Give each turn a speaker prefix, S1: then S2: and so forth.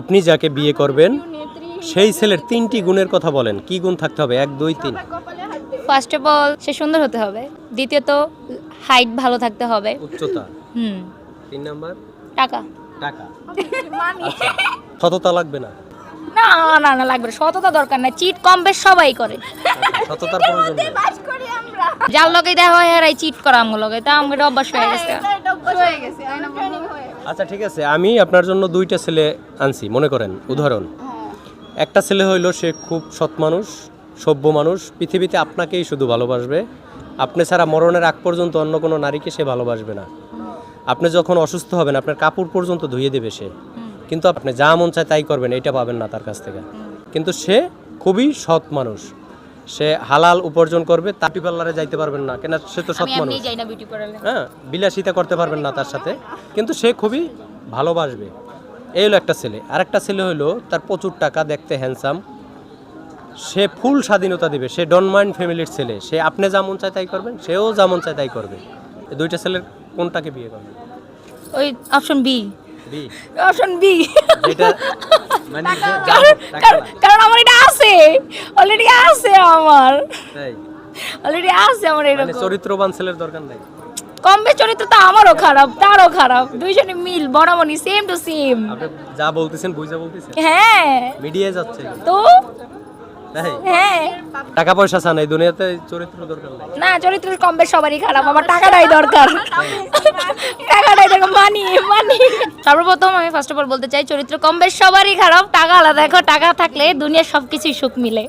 S1: আপনি যাকে বিয়ে করবেন সেই ছেলের 3টি গুণের কথা বলেন। কি গুণ থাকতে হবে? 1 2 3।
S2: ফার্স্ট অফ অল সে সুন্দর হতে হবে, দ্বিতীয়ত হাইট ভালো থাকতে হবে,
S1: উচ্চতা। 3 নাম্বার
S2: টাকা।
S1: টাকা। আচ্ছা, সততা লাগবে না?
S2: না না না লাগবে না, সততা দরকার নাই, চিট কম বেশ সবাই করে।
S1: সততার প্রয়োজন নেই।
S2: যার লগে দেখা হয় এরাই চিট করা আমগো লগে, তা আমগো অভ্যাস হয়ে গেছে।
S1: আচ্ছা ঠিক আছে, আমি আপনার জন্য 2টা ছেলে আনছি। মনে করেন উদাহরণ, একটা ছেলে হইলো সে খুব সৎ মানুষ, সভ্য মানুষ, পৃথিবীতে আপনাকেই শুধু ভালোবাসবে, আপনি ছাড়া মরণের আগ পর্যন্ত অন্য কোনো নারীকে সে ভালোবাসবে না। আপনি যখন অসুস্থ হবেন আপনার কাপড় পর্যন্ত ধুয়ে দেবে সে, কিন্তু আপনি যা মন চায় তাই করবেন, এটা পাবেন না তার কাছ থেকে। কিন্তু সে খুবই সৎ মানুষ, সে হালাল উপার্জন করবে, তাঁতি পার্লারে যাইতে পারবেন না কেন, সে তো সৎ
S2: আমি
S1: মানুষ।
S2: এমনি যাই না বিউটি পার্লারে।
S1: হ্যাঁ, বিলাসিতা করতে পারবেন না তার সাথে, কিন্তু সে খুবই ভালোবাসবে। এই হলো একটা ছেলে। আর একটা ছেলে হলো তার প্রচুর টাকা, দেখতে হ্যান্ডসাম, সে ফুল স্বাধীনতা দিবে, সে ডন মাইন্ড ফ্যামিলির ছেলে, সে আপনি যা মন চায় তাই করবেন, সেও যা মন চায় তাই করবে। এই 2টা ছেলের কোনটাকে বিয়ে করবেন?
S2: ওই option B.
S1: B?
S2: Option B.
S1: যেটা মানে
S2: কারণ আমার এটা আছে, অলরেডি আছে আমার,
S1: তাই
S2: অলরেডি আছে আমার
S1: মানে
S2: এরকম।
S1: চরিত্রবান ছেলের দরকার নাই।
S2: কমবে চরিত্র তো আমারও খারাপ, তারও খারাপ, দুইজনে মিল বরাবরই সেম টু সেম।
S1: আপনি যা বলতেছেন বুঝা বলতেছেন,
S2: হ্যাঁ
S1: মিডিয়ায় যাচ্ছে
S2: তো।
S1: তাই
S2: হ্যাঁ
S1: টাকা পয়সা চান, এই দুনিয়াতে চরিত্র দরকার নাই।
S2: না, চরিত্র কমবে সবারই খারাপ, আমার টাকাটাই দরকার। টাকাটাই দরকার, মানি মানি। সর্বপ্রথম আমি ফার্স্ট অফ অল বলতে চাই, চরিত্র কমবে সবারই খারাপ, টাকা আলাদা। দেখো টাকা থাকলে দুনিয়ার সবকিছুই সুখ মিলে।